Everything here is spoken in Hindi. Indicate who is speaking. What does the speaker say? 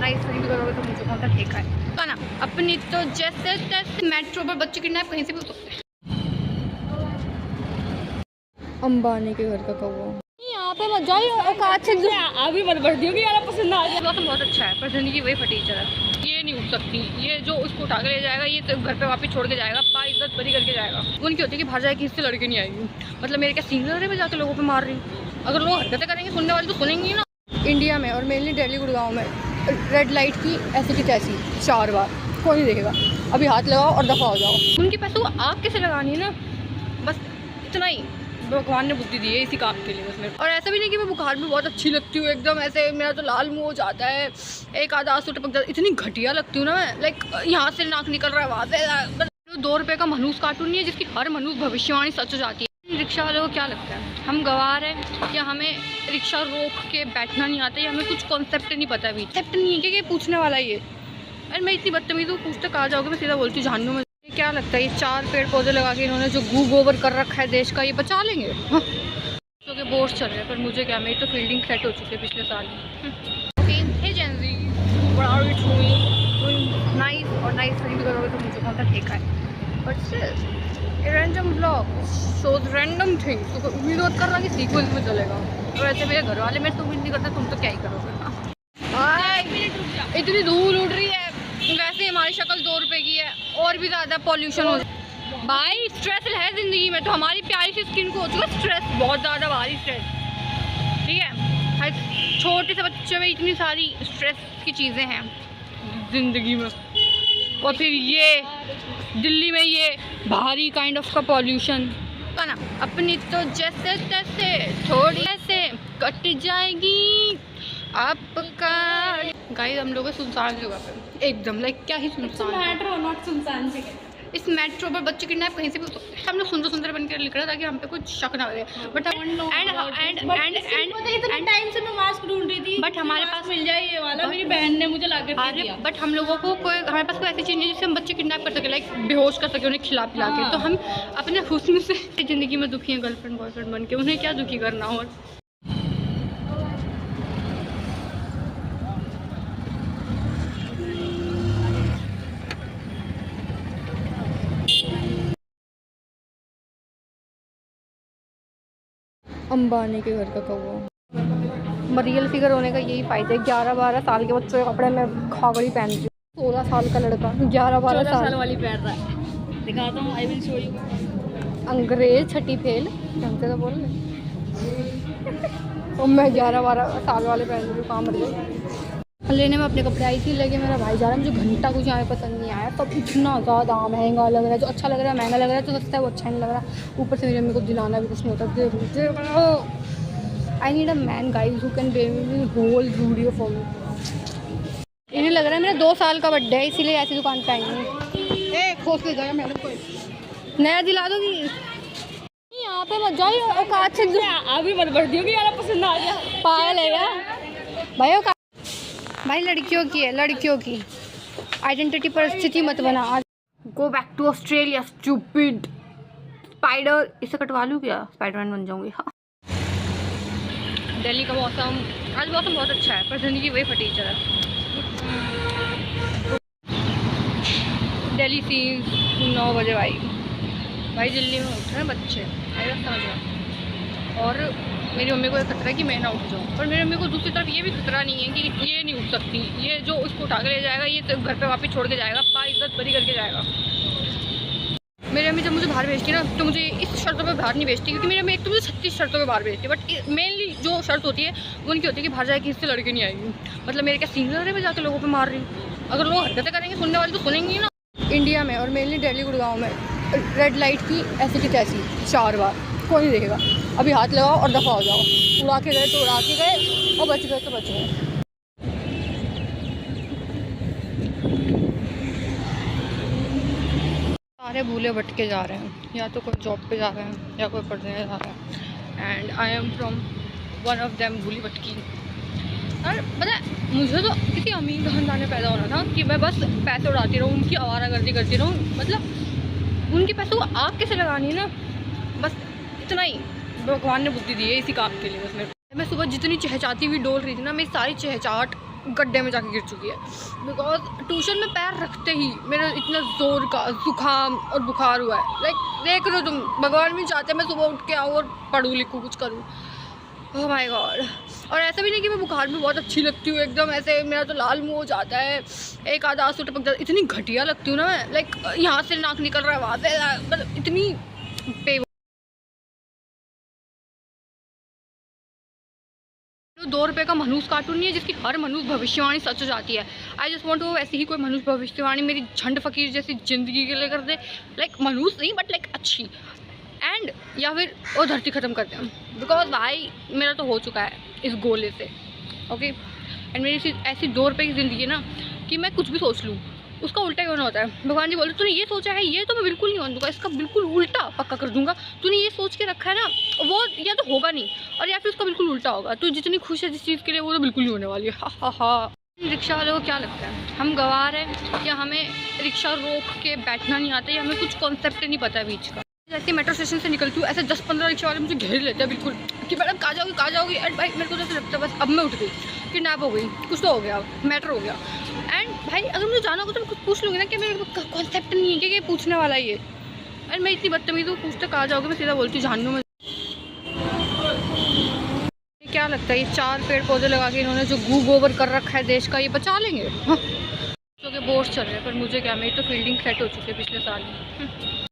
Speaker 1: नाइस नहीं करोगे तो मुझे कौन सा ठेका है ना। अपनी तो जैसे तैसे मेट्रो पर बच्चे किडनैप कहीं से भी हो सकते हैं। अंबानी के घर का कौवा यहाँ पे मत जाओ, औकात से अभी मत बढ़ दियोगी यार, पसंद आ गया। मौसम बहुत अच्छा है पर जिंदगी वही फटीचर है, ये नहीं उठ सकती। ये जो उसको उठा के ले जाएगा ये तो घर पे वापस छोड़ के जाएगा, पा इज्जत बरी करके जाएगा। उनकी होती है कि बाहर जाएगी इससे लड़के नहीं आएगी, मतलब मेरे क्या सीन रहे मैं जाके लोगों पे मार रही हूँ। अगर लोग हरकतें करेंगे सुनने वाले तो सुनेंगे ना। इंडिया में और मेनली दिल्ली गुड़गांव में रेड लाइट की ऐसी की तैसी 4 बार, कोई नहीं देखेगा। अभी हाथ लगाओ और दफ़ा हो जाओ। उनके पैसों को आग कैसे लगानी है ना, बस इतना ही भगवान ने बुद्धि दी है इसी काम के लिए बस मेरे। और ऐसा भी नहीं कि मैं बुखार में बहुत अच्छी लगती हूँ एकदम, ऐसे मेरा तो लाल मुंह हो जाता है, एक आधा आंसू टपक जाता है, इतनी घटिया लगती हूँ ना मैं। लाइक यहाँ से नाक निकल रहा है, वहाँ से 2 रुपये का मनूस कार्टून नहीं है जिसकी हर मनूस भविष्यवाणी सच हो जाती है। रिक्शा वाले को क्या लगता है हम गवार हैं या हमें रिक्शा रोक के बैठना नहीं आता, या हमें कुछ कॉन्सेप्ट नहीं पता है। कॉन्सेप्ट नहीं है कि पूछने वाला ये। अरे मैं इतनी बदतमीज़ हूँ, पूछते कहाँ जाओगे, मैं सीधा बोलती हूँ जानू में। क्या लगता है ये 4 पेड़ पौधे लगा के इन्होंने जो गू गोबर कर रखा है देश का, ये बचा लेंगे? हाँ। तो के बोर्ड चल रहे हैं पर मुझे क्या, मेरी तो फील्डिंग सेट हो चुकी है पिछले साल ही। Okay hey Gen Z, what are you doing? Nice और नाइस नहीं भी करोगे तो मुझे कौन सा ठेका है। But still random blog shows random things, तो उम्मीद मत करना कि सीक्वेंस में चलेगा। तो ऐसे मेरे घर वाले मेरे तो उम्मीद नहीं करते, तुम तो क्या ही करोगे। इतनी धूल उड़ रही है, वैसे हमारी शक्ल 2 रुपए की है और भी ज़्यादा पॉल्यूशन हो भाई। स्ट्रेस है ज़िंदगी में, तो हमारी प्यारी सी स्किन को हो चुका स्ट्रेस, बहुत ज़्यादा भारी स्ट्रेस। ठीक है, छोटे से बच्चे में इतनी सारी स्ट्रेस की चीज़ें हैं ज़िंदगी में, और फिर ये दिल्ली में ये भारी काइंड ऑफ का पॉल्यूशन का ना। अपनी तो जैसे तैसे थोड़ी ऐसे कट जाएगी आपका। गाइस हम लोग सुनसान जगह पे एकदम, लाइक क्या ही सुनसान मेट्रो, नॉट सुनसान जगह। इस मेट्रो पर बच्चे किडनैप कहीं से भी हो सकते हैं। हम लोग सुंदर सुंदर बन के लिख रहे हैं ताकि हम पे कुछ शक ना करे। बट
Speaker 2: टाइम से मैं मास्क ढूंढ रही थी,
Speaker 1: बट हमारे पास
Speaker 2: मिल जाए ये वाला, मेरी बहन ने मुझे लाकर दिया।
Speaker 1: बट हम लोगों को कोई, हमारे पास कोई ऐसी चीज़ नहीं जिससे हम बच्चे किडनैप कर सके, लाइक बेहोश कर सके उन्हें खिला पिला के। तो हम अपने हुस्न से ज़िंदगी में दुखी हैं गर्लफ्रेंड बॉयफ्रेंड बन के, उन्हें क्या दुखी करना। और अंबानी के घर का कौवा। रियल फिगर होने का यही फ़ायदा है। 11-12 साल के बच्चों के कपड़े में खागड़ी पहनती हूँ। 16 साल का लड़का 11-12 साल
Speaker 2: वाली पहन रहा है, दिखाता हूँ, आई विल शो यू।
Speaker 1: अंग्रेज छठी फेल ढंग से तो बोल रहे। और मैं 11-12 साल वाले पहन रही हूँ, कहाँ मर गई। लेने में अपने कपड़े आई थी, लगे मेरा भाई जा रहा है, मुझे घंटा कुछ यहाँ पसंद नहीं आया। तब इतना ज़्यादा महंगा लग रहा है, जो अच्छा लग रहा है महंगा लग रहा है, जो सस्ता है वो अच्छा नहीं लग रहा। ऊपर से मेरी मम्मी को दिलाना भी कुछ नहीं होता। I need a man guys who can baby whole video for me. इन्हें लग रहा है मेरा 2 साल का बर्थडे है, इसीलिए ऐसी दुकान पे आई हूँ। खोस ले जाएगा मैडम को नया दिला दोगी। यहाँ पे मत जाओ, औकात से
Speaker 2: अभी मत बढ़ दियोगी यार, पसंद आ गया।
Speaker 1: पागल है क्या भाई? लड़कियों की है, लड़कियों की आइडेंटिटी पर स्थिति मत बना। Go back to Australia stupid spider. इसे कटवा लूँ क्या, स्पाइडरमैन बन जाऊँगी। हाँ। दिल्ली का मौसम आज मौसम बहुत अच्छा है पर जिंदगी वही फटीचर है। दिल्ली सीन्स 9 बजे भाई दिल्ली में उठ रहे हैं बच्चे, आएगा समझ। और मेरी मम्मी को खतरा है कि मैं ना उठ जाऊँ, पर मेरी मम्मी को दूसरी तरफ ये भी खतरा नहीं है कि ये नहीं उठ सकती। ये जो उसको उठा के ले जाएगा ये तो घर पे वापस छोड़ के जाएगा, पा इज्जत बरी करके जाएगा। मेरी मम्मी जब मुझे बाहर भेजती है ना, तो मुझे इस शर्तों पे बाहर नहीं भेजती, क्योंकि मेरी मम्मी एक तो मुझे 36 शर्तों पे बाहर भेजती है। बट मेनली जो शर्त होती है वो उनकी होती है कि बाहर जाएगी इससे लड़के नहीं आएगी, मतलब मेरे क्या सीन रहे मैं जाके लोगों पे मार रही हूँ। अगर लोग हरकतें करेंगे सुनने वाले तो सुनेंगे ना। इंडिया में और मेनली दिल्ली गुड़गांव में रेड लाइट की ऐसी की तैसी 4 बार, कोई नहीं देखेगा। अभी हाथ लगाओ और दफ़ा हो जाओ। उड़ा के गए तो उड़ा के गए, और बच गए तो बच गए। सारे भूले भटके जा रहे हैं, या तो कोई जॉब पे जा रहे हैं या कोई पढ़ने जा रहा है। And I am from one of them, भूली भटकी। और पता है मुझे तो किसी अमीर खानदान में पैदा होना था कि मैं बस पैसे उड़ाती रहूँ, उनकी आवारागर्दी करती रहूँ, मतलब उनके पैसों को आग कैसे लगानी है ना, बस इतना ही भगवान ने बुद्धि दी है इसी काम के लिए बस। मैं सुबह जितनी चहचाती हुई डोल रही थी ना, मेरी सारी चहचाहट गड्ढे में जाके गिर चुकी है। बिकॉज ट्यूशन में पैर रखते ही मेरा इतना ज़ोर का जुकाम और बुखार हुआ है। लाइक देख लो तुम, भगवान भी चाहते मैं सुबह उठ के आऊँ और पढ़ूँ लिखूँ कुछ करूँ। Oh my God. और ऐसा भी नहीं कि मैं बुखार में बहुत अच्छी लगती हूँ एकदम, ऐसे मेरा तो लाल मुँह हो जाता है, एक आधा आंसू टपक जाता, इतनी घटिया लगती हूँ ना मैं। लाइक यहाँ से नाक निकल रहा है, वहाँ से, मतलब इतनी तो 2 रुपये का मनुष्य कार्टून नहीं है जिसकी हर मनुष्य भविष्यवाणी सच हो जाती है। आई जस्ट वॉन्ट टू ऐसी ही कोई मनुष्य भविष्यवाणी मेरी झंड फकीर जैसी ज़िंदगी के लिए कर दे। लाइक मनुष्य नहीं बट लाइक अच्छी, एंड या फिर वो धरती ख़त्म कर दें। बिकॉज भाई मेरा तो हो चुका है इस गोले से, ओके। एंड मेरी ऐसी 2 रुपये की ज़िंदगी है ना कि मैं कुछ भी सोच लूँ उसका उल्टा क्यों ना होता है। भगवान जी बोले तूने ये सोचा है, ये तो मैं बिल्कुल नहीं होने दूंगा, इसका बिल्कुल उल्टा पक्का कर दूंगा। तूने ये सोच के रखा है ना, वो या तो होगा नहीं और या फिर उसका बिल्कुल उल्टा होगा। तू जितनी खुश है जिस चीज़ के लिए, वो तो बिल्कुल नहीं होने वाली है। हा हा हा। रिक्शा वाले को क्या लगता है हम गंवार हैं, या हमें रिक्शा रोक के बैठना नहीं आता, या हमें कुछ कॉन्सेप्ट नहीं पता है बीच का। जैसे मेट्रो स्टेशन से निकलती हूँ ऐसे 10-15 रिक्शा वाले मुझे घेर लेते हैं बिल्कुल कि मैडम कहाँ जाओगी कहाँ जाओगी। एंड भाई मेरे को तो ऐसा लगता है बस अब मैं उठ गई, किडनैप हो गई, कुछ तो हो गया, मैटर हो गया। एंड भाई अगर मुझे जाना होगा तो मैं कुछ पूछ लूँगी ना कि मेरे को कॉन्सेप्ट नहीं है कि ये पूछने वाला है ये। एंड मैं इतनी बदतमीज़ हूँ, पूछते कहाँ जाओगे, मैं सीधा बोलती हूँ जानू में। क्या लगता है ये 4 पेड़ पौधे लगा के इन्होंने जो गू गोबर कर रखा है देश का, ये बचा लेंगे? हाँ। तो बोर्ड चल रहे हैं पर मुझे क्या, मेरी तो फील्डिंग सेट हो चुकी है पिछले साल ही।